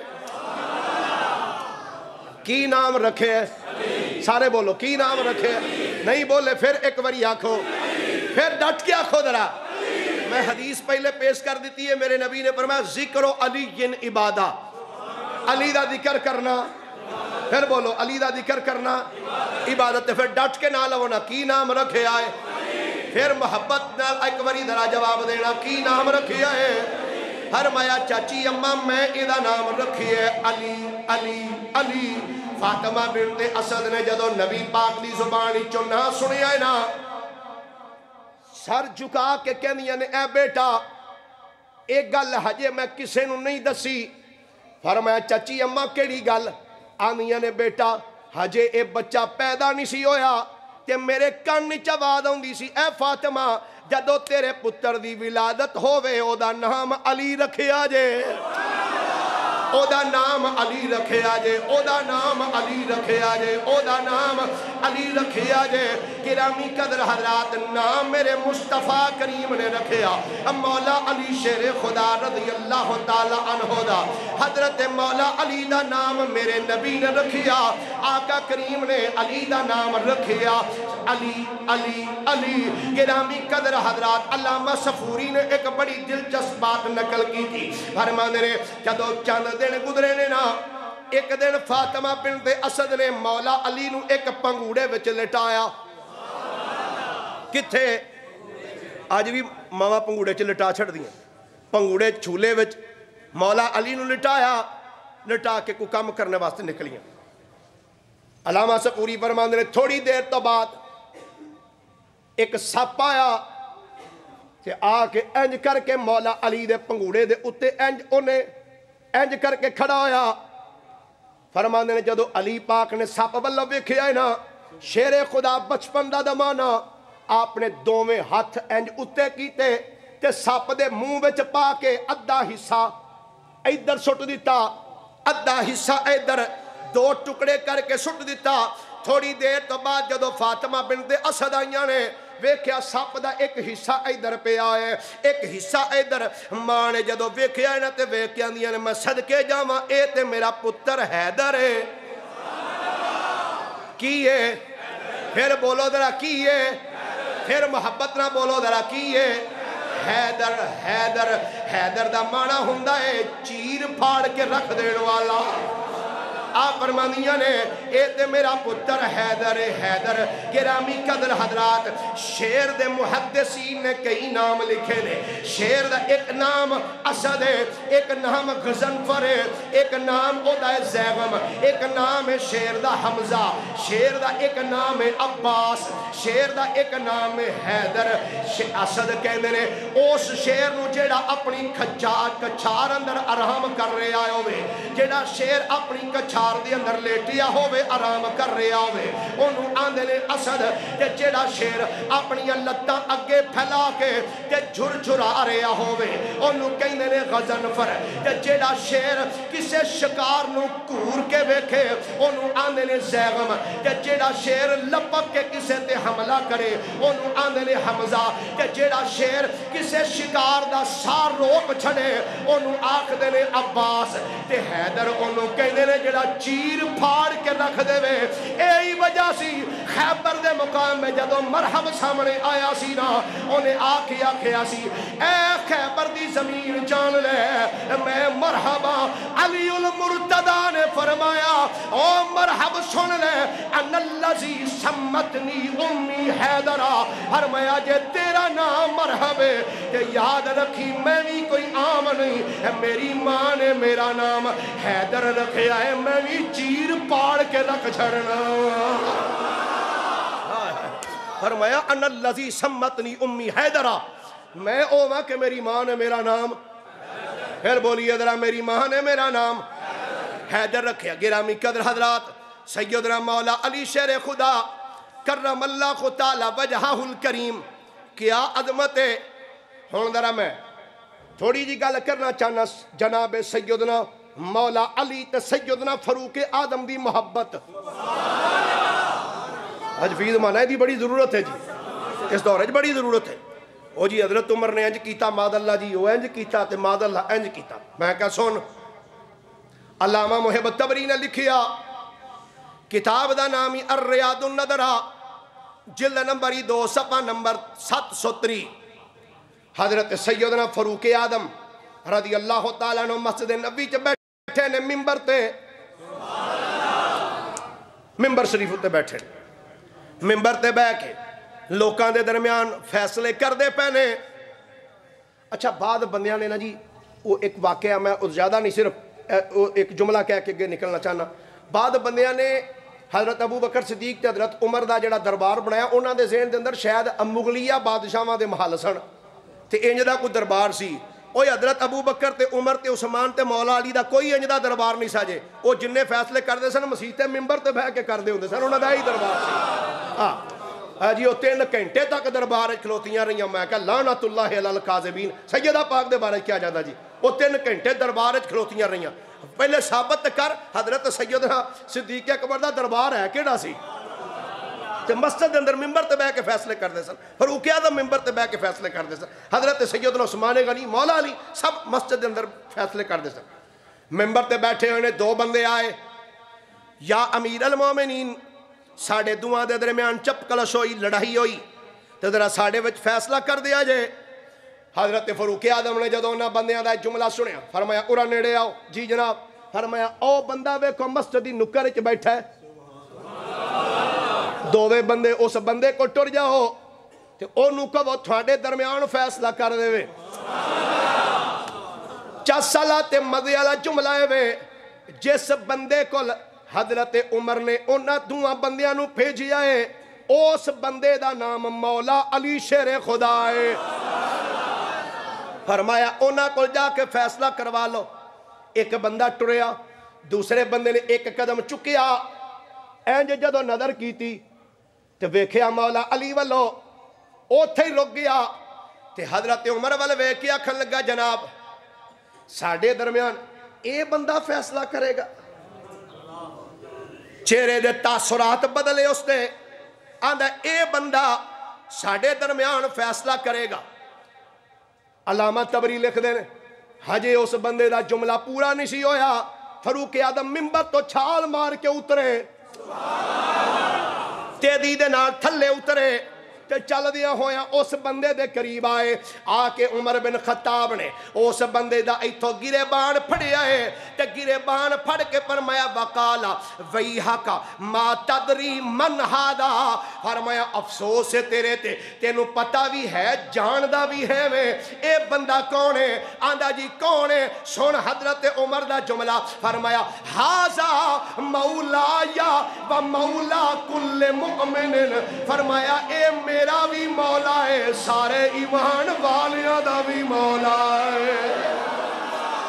کی نام رکھے ہے سارے بولو کی نام رکھے ہے نہیں بولے پھر ایک باری آکھو پھر ڈٹ کے آکھو ذرا میں حدیث پہلے پیش کر دیتی ہے میرے نبی نے فرمایا ذکر علی عبادہ علی دا ذکر کرنا پھر بولو علی دا ذکر کرنا عبادت پھر ڈٹ کے نہ لونا کی نام رکھے آئے پھر محبت نال ایک باری ذرا جواب دینا کی نام رکھے آئے فرمایا چاچی اماں میں ادا نام رکھی ہے علی علی علی فاطمہ بنت اسد نے جدو نبی پاک دی زبانی چننا سنیا ہے نا سر جھکا کے کہنیاں نے اے بیٹا ایک گل ہجے میں کسے نو نہیں دسی فرمایا چاچی اماں کیڑی گل آنیاں نے بیٹا ہجے اے بچہ پیدا نہیں سی ہویا تے میرے کان نیچ آواز آوندی سی اے فاطمہ جدو تیرے پتر دی ولادت ہووے او دا نام علی رکھیا جے او دا نام علی رکھیا جے او دا نام علی رکھیا جے او دا نام علی رکھیا جے گرامی قدر حضرات نام میرے مصطفیٰ کریم نے رکھیا مولا علی شیر خدا رضی اللہ تعالی عنہ دا حضرت مولا علی دا نام میرے نبی نے رکھیا آقا کریم نے علی دا نام رکھیا علی علی علی گرامی قدر حضرات علامہ صفوری نے ایک بڑی دلچسپ بات نقل کی تھی فرمانے نے جدو چند دن گزرے نے نا ایک دن فاطمہ بنت اسد نے مولا علی نو ایک پنگوڑے وچ لٹایا کتھے آج بھی ماما پنگوڑے چ لٹا چھڑ دیا پنگوڑے چھولے وچ مولا علی نو لٹایا لٹا کے کو کام کرنے واسطے نکلیاں علامہ صفوری فرماندے نے تھوڑی دیر تو بعد ایک سپ آیا کہ آ کے انج کر کے مولا علی دے پنگوڑے دے اتے انج کر کے کھڑا ہویا فرماندے نے جدو علی پاک نے سپ والو ویکھیا ہے نا شیر خدا بچپن دا زمانہ آپ نے دوویں ہاتھ انج اتے کیتے تے سپ دے منہ وچ پا کے ادھا حصہ ادھر سٹ دیتا ادھا حصہ ادھر دو ٹکڑے کر کے سٹ دیتا تھوڑی دیر تو بعد جدو فاطمہ بنت اسد آئیاں نے ویکھیا سپ دا ایک حصہ ادھر پہ آئے ایک حصہ ادھر ماں نے جدو ویکھیا نا تے ویکھیا دیاں نے میں صدقے جاواں اے تے میرا پتر حیدر ہے کی ہے پھر بولو ذرا کی ہے پھر محبت نہ بولو ذرا کی ہے حیدر حیدر حیدر دا معنی ہوندا ہے چیر پھاڑ کے رکھ دین والا آپ فرمانیاں نے اے تے میرا پتر حیدر حیدر گرامی قدر حضرات شیر دے محدثین نے کئی نام لکھے نے شیر دا ایک نام اسد ہے ایک نام غزنفر ہے ایک نام عدہ زیغم ایک نام ہے شیر دا حمزہ شیر دا ایک نام ہے عباس شیر دا ایک نام ہے حیدر اسد کہنے نے اس شیر نو جیڑا اپنی کچھار اندر آرام کر رہے آئے ہوئے جیڑا شیر اپنی کچھار شکار دے اندر لیٹیا ہوئے آرام کر رہا ہوئے انہوں آندے نے اسد تے جیڑا شیر اپنی لتاں اگے پھیلا کے تے جھر جھرا رہا ہوئے انہوں کہندے نے غضنفر تے جیڑا شیر کسے شکار نو کور کے ویکھے انہوں آندے نے زیغم تے جیڑا شیر لپک کے کسے تے حملہ کرے انہوں آندے نے حمزہ تے جیڑا شیر کسے شکار دا سار روک چھڑے انہوں آکھ دے نے عباس تے حیدر انہوں کہندے نے جڑا چیر پھاڑ کے رکھ دے وے ایہی وجہ سی خیبر دے مقام میں جدو مرحب سامنے آیا سی نا انہیں آکھیا سی اے خیبر دی زمین جان لے میں مرحبا علی المرتضی نے فرمایا او مرحب سن لے ان اللذی سمتنی امی حیدرہ فرمایا جے تیرا نام مرحب ہے کہ یاد رکھی میں بھی کوئی عام نہیں میری ماں نے میرا نام حیدر رکھیا ہے میں بھی چیر پاڑ کے رکھ چھڑنا فرمایا ان اللذی سمتنی امی حیدرہ میں اوہ کہ میری ماں نے میرا نام پھر بولیے ذرا میری ماں نے میرا نام حیدر رکھیا گرامی قدر حضرات سیدنا مولا علی شیر خدا کرم اللہ تعالی وجہہ الکریم کیا عظمت ہے ہون ذرا میں تھوڑی جی گل کرنا چاہنا جناب سیدنا مولا علی تے سیدنا فاروق اعظم دی محبت حجفیظ مانا ہے دی بڑی ضرورت ہے جی اس دور ہے بڑی ضرورت ہے او جی حضرت عمر نے انج کیتا ماد اللہ جی وہ انج کیتا تے ماد اللہ انج کیتا میں کہا سن علامہ محب تبری نے لکھیا کتاب دا نامی الریاض الندرہ جلد نمبر 2 صفحہ نمبر 703 حضرت سیدنا فاروق اعظم رضی اللہ تعالیٰ عنہ مسجد نبی چ بیٹھے نے ممبر تے ممبر شریف تے بیٹھے ممبر تے بیٹھ کے لوکاں دے درمیان فیصلے کر دے پہنے اچھا بعد بندیاں نے نا جی وہ ایک واقعہ میں زیادہ نہیں صرف ایک جملہ کہہ کے نکلنا چاہنا بعد بندیاں نے حضرت ابو بکر صدیق تے حضرت عمر دا جڑا دربار بنایا انہاں دے ذہن دے اندر شاید مغلیہ بادشاہاں دے محل سن تے انج دا کوئی دربار سی اوہ حضرت ابو بکر تے عمر تے عثمان تے مولا علی دا کوئی انج دا دربار نہیں ساجے وہ جننے فیصلے کر دے سن مسیح تے ممبر تے بہ کے کر دے ہوندے سن انہاں دا ہی دربار سی جی وہ 3 گھنٹے تک دربار کھلوتیاں رہیاں میں کہا لعنت اللہ علی الکاذبین سیدہ پاک دے بارے کیا جاتا جی وہ 3 گھنٹے دربار کھلوتیاں رہیاں پہلے ثابت کر حضرت سیدنا صدیق اکبر دا دربار ہے کیڑا سی تے مسجد اندر ممبر تے بیٹھ کے فیصلے کر دے سن فاروق اعظم ممبر تے بیٹھ کے فیصلے کر دے سن حضرت سیدنا عثمان غنی مولا علی سب مسجد اندر فیصلے کر دے سن ممبر تے بیٹھے ہوئے 2 بندے آئے یا امیر المومنین ساڑھے دوہاں دے درمیان چپ کلش ہوئی لڑائی ہوئی تے ذرا ساڑھے وچ فیصلہ کر دیا جائے حضرت فاروق اعظم نے جدوں انہاں بندیاں دا جملہ سنیا فرمایا اورا نیڑے آؤ جی جناب فرمایا او بندہ ویکھو مسجد دی نکر وچ بیٹھا ہے دوویں بندے اس بندے کو ٹر جاؤ تے اونوں کہو تھوڑے درمیان فیصلہ کر دے وے چسلا تے مزے والا جملہ ہے وے جس بندے کو حضرت عمر نے انہاں دوہاں بندیاں نو بھیجیا ہے اس بندے دا نام مولا علی شیر خدا ہے فرمایا انہاں کو جا کے فیصلہ کروا لو ایک بندہ ٹریا دوسرے بندے نے ایک قدم چکیا اینج جدو نظر کی تھی تے ویکھیا مولا علی والو اوتھے ہی رک گیا تے حضرت عمر والے ویکھیا کھن لگا جناب ساڑھے درمیان اے بندہ فیصلہ کرے گا چہرے دے تاثرات بدلے اس نے آندھا اے بندہ ساڑھے درمیان فیصلہ کرے گا علامہ تبری لکھ دے ہجے اس بندے دا جملہ پورا نہیں سی ہویا فاروق اعظم ممبر تو چھال مار کے اترے تیزی دے نال تھلے اترے تے چل دیا ہویا اس بندے دے قریب آئے آکے عمر بن خطاب نے اس بندے دا ایتھو گرے بان پھڑیا ہے تے گرے بان پھڑ کے فرمایا وقالا ویحکا ما تدری من ہادا فرمایا افسوس ہے تیرے تے تینو پتہ بھی ہے جاندہ بھی ہے میں اے بندہ کون ہے آندہ جی کون ہے سن حضرت عمر دا جملہ فرمایا ہازا مولا یا و مولا کل مؤمن فرمایا اے میرا بھی مولا ہے سارے ایمان والیاں دا بھی مولا ہے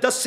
10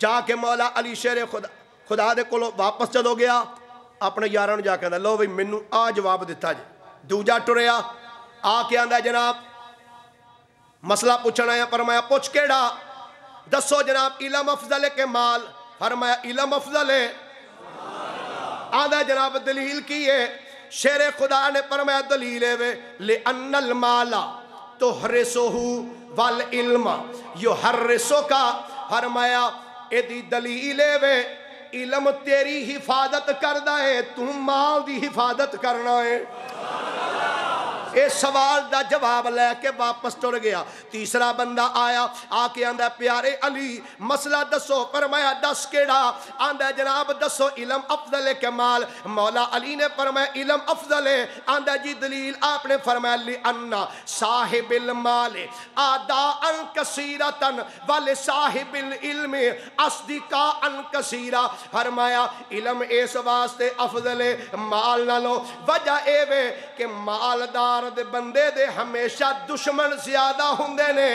جا کے مولا علی شیر خدا دے کولوں واپس جدوں گیا اپنے یاراں نوں جا کے لو بھئی مینوں آ جواب دتا جی دوجا ٹریا آ کے آندا جناب مسئلہ پوچھنا ہے فرمایا پوچھ کیڑا دسو جناب علم افضل ہے کہ مال فرمایا علم افضل ہے آندا جناب دلیل کی ہے شیر خدا نے فرمایا دلیل ہے لِأَنَّ الْمَالَ تُحْرِسُهُ وَالْعِلْمَ يُحْرِسُكَ فرمایا اے دی دلیل ہے علم تیری حفاظت کردہ ہے تم مال دی حفاظت کرنا ہے اے سوال دا جواب لے کے واپس ٹر گیا تیسرا بندہ آیا آ کے آندہ پیارے علی مسئلہ دسو فرمایا دس کیڑا آندہ جناب دسو علم افضل ہے کہ مال مولا علی نے فرمایا علم افضل ہے آندہ جی دلیل آپ نے فرمایا لِأَنَّ صاحب المال آداءً کثیرةً وَلِصَاحِبِ الْعِلْمِ أَصْدِقَاءً کثیرہ فرمایا علم اس واسطے افضل ہے مال نہ لو وجہ اے وے کہ مالدار دے بندے دے ہمیشہ دشمن زیادہ ہوندے نے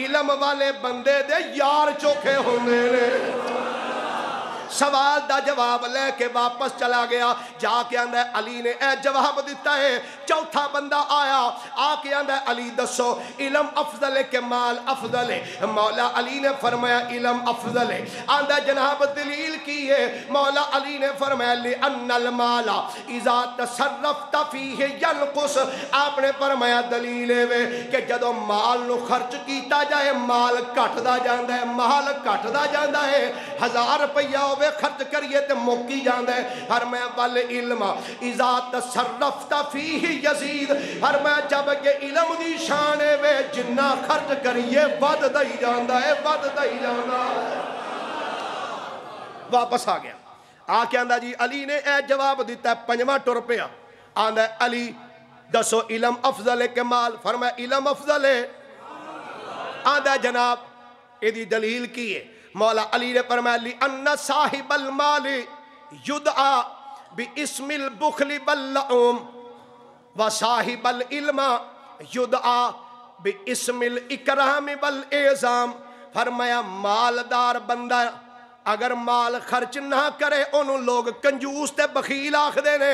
علم والے بندے دے یار چوکھے ہوندے نے سوال دا جواب لے کے واپس چلا گیا جا کے آندہ علی نے اے جواب دیتا ہے چوتھا بندہ آیا آ کے آندہ علی دسو علم افضل ہے کہ مال افضل ہے مولا علی نے فرمایا علم افضل ہے آندہ جناب دلیل کی ہے مولا علی نے فرمایا لِأَنَّ الْمَالَ اِذَا تَصَرَّفْتَ فِيهِ يَنْقُص آپ نے فرمایا دلیل ہے کہ جدو مال نو خرچ کیتا جائے مال کٹ دا جاندہ ہے مال کٹ دا جاندہ ہے 1000 روپیہ ہوئے خرچ کریے تے موکی جاندہ ہے ہر میں والے علم اذا تصرفت فیہ یزید ہر میں جب کہ علم دی شانے وے جنہ خرچ کریے ود دائی جاندہ ہے ود دائی جاندہ ہے واپس آ گیا آ کے آندہ جی علی نے اے جواب دیتا ہے 5واں ٹر پیا آندہ علی دسو علم افضل ہے کہ مال فرمایا علم افضل ہے آندہ جناب ایدی دلیل کی ہے مولا علی نے فرمایا لِأَنَّ صاحب المال يدعا بِاسْمِ الْبُخْلِ بَاللَّعُوم وَصاحب الْعِلْمَ يدعا بِاسْمِ الْإِكْرَامِ وَالْإِعْزَامِ فرمایا مالدار بندہ اگر مال خرچ نہ کرے انہوں لوگ کنجوس تے بخیل آکھ دینے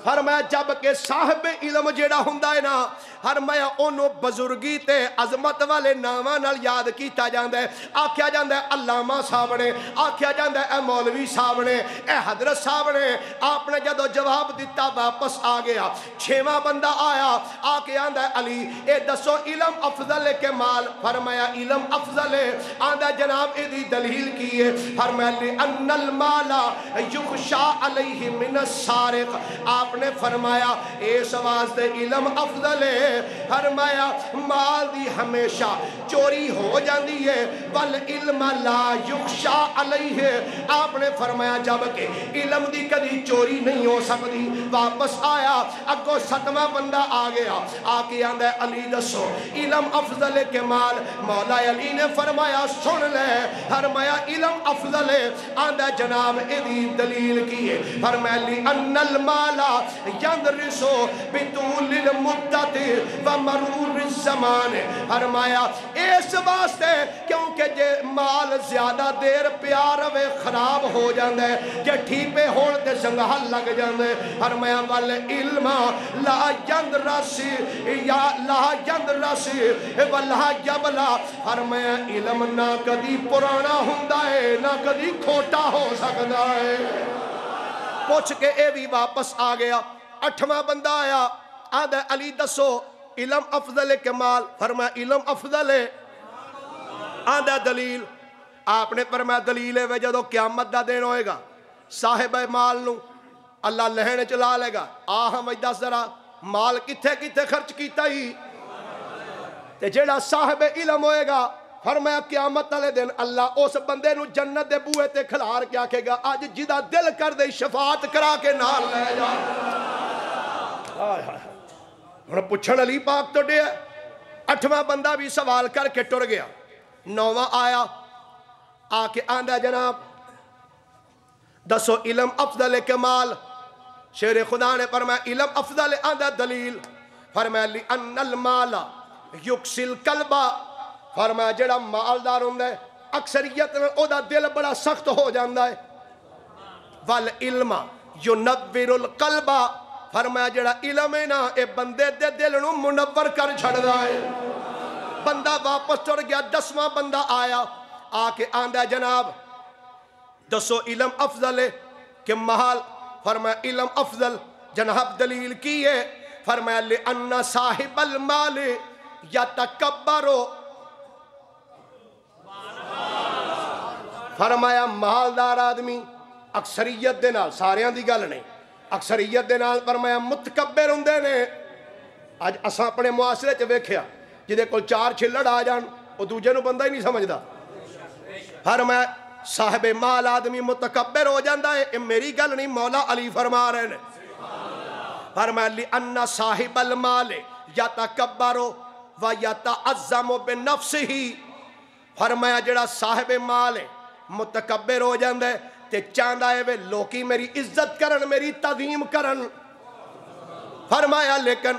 فرمایا جب کہ صاحب علم جیڑا ہوندا ہے نا فرمایا انہوں بزرگی تے عظمت والے نامہ نال یاد کیتا جاندہ ہے آکھیا جاندہ ہے علامہ صاحب نے آکھیا جاندہ ہے اے مولوی صاحب نے اے حضرت صاحب نے آپ نے جدو جواب دیتا واپس آ گیا 6واں بندہ آیا آکے آندہ ہے علی اے دسو علم افضل ہے کہ مال فرمایا علم افضل ہے آندہ جناب ایدی دلیل کی ہے فرمایا لِأَنَّ الْمَالَ يُخْشَى عَلَيْهِ مِنَ السَّارِقِ آپ نے فرمایا اس واسطے علم افضل ہے فرمایا مال دی ہمیشہ چوری ہو جاندی ہے والعلم لا یخشا علیہ آپ نے فرمایا جب کہ علم دی کدی چوری نہیں ہو سکتی واپس آیا اگو 7واں بندہ آ گیا آ کے آندہ علی دسو علم افضل ہے کہ مال مولا علی نے فرمایا سن لے فرمایا علم افضل ہے آندہ جناب ایدی دلیل کی ہے فرمایا لِأَنَّ الْمَالَ يَنْدْرِسُ بِطُولِ الْمُدَّتِ وَمَرُورِ الزَّمَانِ فرمایا اس واسطے کیونکہ جے مال زیادہ دیر پیار ہوئے خراب ہو جاندے جے ٹھیپے ہون دے زنگہل لگ جاندے فرمایا وَالْعِلْمَ لَا يَنْدْرَسِ یا لا يَنْدْرَسِ وَلَا يَبْلَا فرمایا علم نہ کدی پرانا ہوندہ ہے نہ کدی کھوٹا ہو سکتا ہے پوچھ کے اے بھی واپس آ گیا 8واں بندہ آیا آدھے علی دسو علم افضل ہے کہ مال فرمایا علم افضل ہے آدھے دلیل آپ نے فرمایا دلیل ہے جدو قیامت دا دین ہوئے گا صاحب مال نو اللہ لہنے چلا لے گا آہم وجدہ ذرا مال کتھے کتھے خرچ کیتا ہی تے جیڑا صاحب علم ہوئے گا فرمایا قیامت والے دن اللہ اس بندے نو جنت دے بوئے تے کھلار کیا کہے گا آج جدا دل کر دے شفاعت کرا کے نال لے جا ہن پوچھن علی پاک تو ڈے 8واں بندہ بھی سوال کر کے ٹر گیا 9واں آیا آ کے آندہ جناب دسو علم افضل ہے کہ مال شیر خدا نے فرمایا علم افضل ہے آندہ دلیل فرمایا لِأَنَّ الْمَالَ يُقْسِل قَلْبَ فرمایا جڑا مالدار ہوندہ ہے اکثریت او دا دل بڑا سخت ہو جاندہ ہے والعلم ینور القلب فرمایا جڑا علم ہے نا اے بندے دے دل نو منور کر چھڑدا ہے بندہ واپس ٹر گیا 10واں بندہ آیا آ کے آندہ جناب دسو علم افضل ہے کہ مال فرمایا علم افضل جناب دلیل کی ہے فرمایا لِأَنَّ صاحب المال یتکبرو فرمایا مالدار آدمی اکثریت دے نال ساریاں دی گل نہیں اکثریت دے نال فرمایا متکبر ہوندے نے اج اساں اپنے معاشرے چ ویکھیا جدے کول 4 چھلڑ آ جان او دوجے نو بندہ ہی نہیں سمجھدا فرمایا صاحب مال آدمی متکبر ہو جاندا ہے اے میری گل نہیں مولا علی فرما رہے ہیں فرمایا لِأَنَّ صاحب المال یتکبر ویتعظم بنفسہ فرمایا جڑا صاحب مال ہے متکبر ہو جاندا ہے تے چاہندا ہے وے لوکی میری عزت کرن میری تعظیم کرن فرمایا لیکن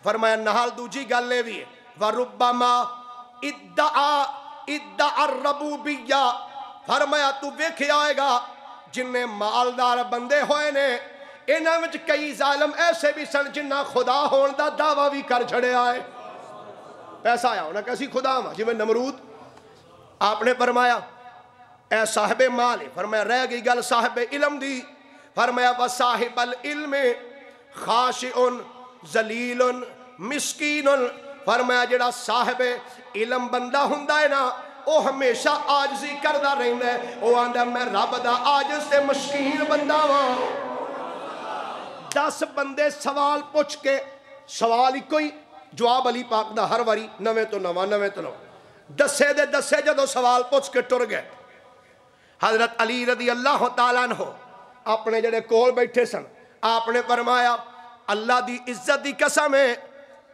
فرمایا نال دوجی گل اے وی ہے وربما ادعا الربوبیہ فرمایا تو ویکھیا ہوئے گا جنہیں مالدار بندے ہوئے نے انہاں وچ کئی ظالم ایسے بھی سن جنہ خدا ہون دا دعویٰ بھی کر چھڑے آئے پیسہ آیا ہونا کیسی خدا ہاں جی میں نمرود آپ نے فرمایا اے صاحب مال فرمایا رہ گئی گل صاحب علم دی فرمایا وصاحب العلم خاشع ذلیل مسکین فرمایا جڑا صاحب علم بندہ ہوندا ہے نا او ہمیشہ عاجزی کردہ رہندا ہے او آندا میں رب دا عاجز تے مسکین بندہ ہاں 10 بندے سوال پوچھ کے سوال ہی کوئی جواب علی پاک دا ہر واری نویں تو نواں دسے دے دسے جدو سوال پوچھ کے ٹر گئے حضرت علی رضی اللہ تعالیٰ عنہ اپنے جڑے کول بیٹھے سن آپ نے فرمایا اللہ دی عزت دی قسم ہے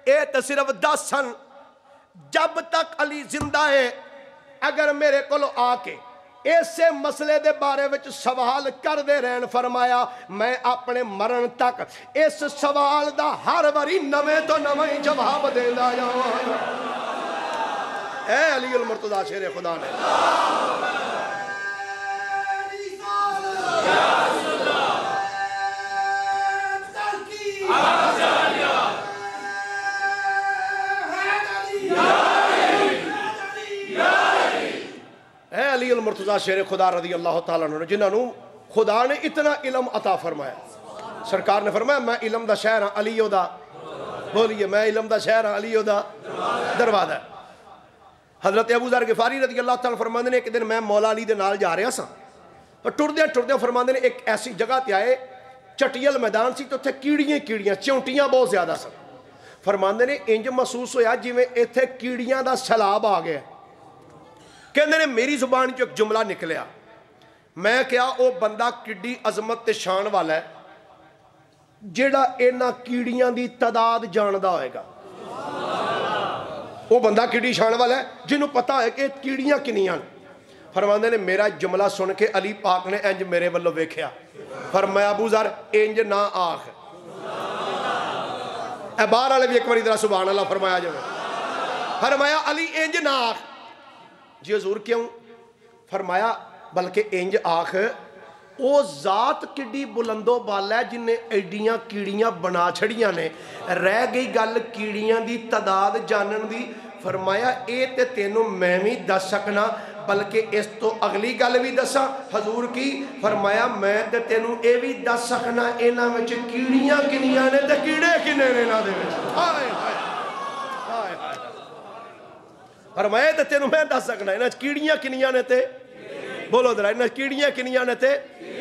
اے تو صرف 10 سن جب تک علی زندہ ہے اگر میرے کولو آ کے ایسے مسئلے دے بارے وچ سوال کر دے رہن فرمایا میں اپنے مرن تک اس سوال دا ہر واری نویں تو نویں جواب دیندا جاواں اے علی المرتضی شیر خدا نے اے علی المرتضی شیر خدا رضی اللہ تعالیٰ عنہ جنہاں نو خدا نے اتنا علم عطا فرمایا سرکار نے فرمایا میں علم دا شہر ہاں علیو دا بولیے میں علم دا شہر ہاں علیو دا دروازہ ہے حضرت ابو ذر غفاری رضی اللہ تعالیٰ فرماندے نے ایک دن میں مولا علی دے نال جا رہا سا اور ٹردے فرماندے نے ایک ایسی جگہ تے آئے چٹیل میدان سی تو تھے کیڑیاں چونٹیاں بہت زیادہ سن فرماندے نے انج محسوس ہویا جی میں ایتھے کیڑیاں دا سیلاب آ گیا کہندے نے میری زبان جو ایک جملہ نکلیا میں کیا او بندہ کڈی عظمت تے شان والا ہے جیڑا اینا کیڑیاں دی تعداد جاندا ہوئے گا وہ بندہ کیڑی شان والا ہے جنہوں پتا ہے کہ کیڑیاں کنیاں فرماندے نے میرا جملہ سن کے علی پاک نے انج میرے والو ویکھیا فرمایا ابو ذر انج نہ آخ اے باہر والے بھی ایک باری ذرا سبحان اللہ فرمایا جو فرمایا علی انج نہ آخ جی حضور کیوں فرمایا بلکہ انج آخ او ذات کڈی بلندو بالا ہے جن نے ایڈیاں کیڑیاں بنا چھڑیاں نے رہ گئی گل کیڑیاں دی تعداد جانن دی فرمایا اے تے تینوں میں بھی دس سکنا بلکہ اس تو اگلی گل بھی دسا حضور کی فرمایا میں تے تینوں اے بھی دس سکنا اینا وچ کیڑیاں کنیاں نے تے کیڑے کنے نے نا دے وچ ہائے ہائے فرمایا تے تینوں میں دس سکنا اینا کیڑیاں کنیاں نے تے بولو درہ اینا کیڑیاں کنیاں نے تے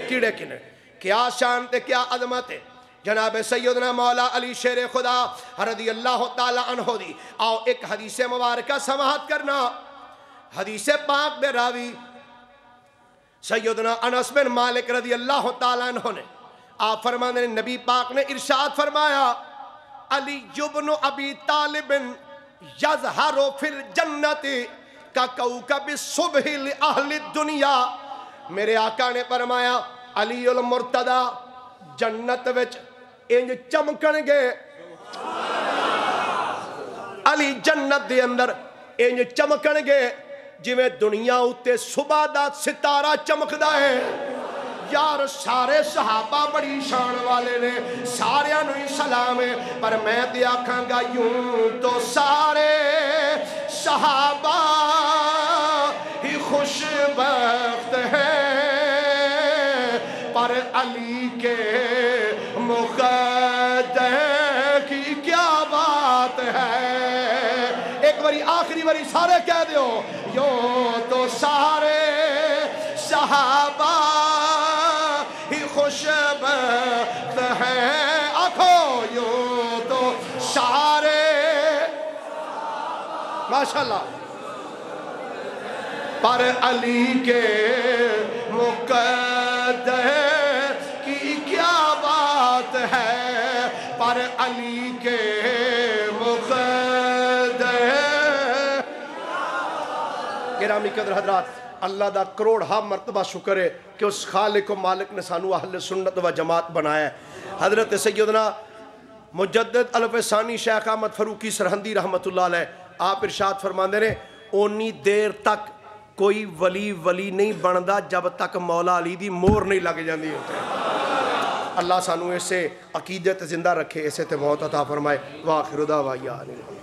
کیڑے کنے کیا شان تے کیا عظمت ہے جناب سیدنا مولا علی شیر خدا رضی اللہ تعالی عنہ دی آؤ ایک حدیث مبارکہ سماعت کرنا حدیث پاک بے راوی سیدنا انس بن مالک رضی اللہ تعالی عنہ نے آپ فرمانے نبی پاک نے ارشاد فرمایا علی ابن ابی طالب یظہر فی الجنت کا کوکب صبح لأہل الدنیا میرے آقا نے فرمایا علی المرتضی جنت وچ انج چمکن گے علی جنت دے اندر انج چمکن گے جویں دنیا اتے صبح دا ستارہ چمکدا ہے یار سارے صحابہ بڑی شان والے نے سارے نوی سلام ہے پر میں تے آکھاں گا یوں تو سارے صحابہ ہی خوش بخت ہیں پر علی کے مقدر کی کیا بات ہے ایک باری آخری باری سارے کہہ دیو یوں تو سارے صحابہ ہی خوش بخت ہیں آنکھو یوں تو سارے ماشاءاللہ پر علی کے مقدر کی کیا بات ہے پر علی کے مقدر گرامی قدر حضرات اللہ دا کروڑ ہاں مرتبہ شکر ہے کہ اس خالق و مالک نے سانو اہل سنت و جماعت بنایا ہے حضرت سیدنا مجدد الف ثانی شیخ احمد فروقی سرہندی رحمت اللہ علیہ آپ ارشاد فرماندے نے اونی دیر تک کوئی ولی نہیں بندا جب تک مولا علی دی مور نہیں لگ جاندی ہوتے اللہ سانو اسے عقیدت زندہ رکھے اسے تے موت عطا فرمائے وآخر دعوانا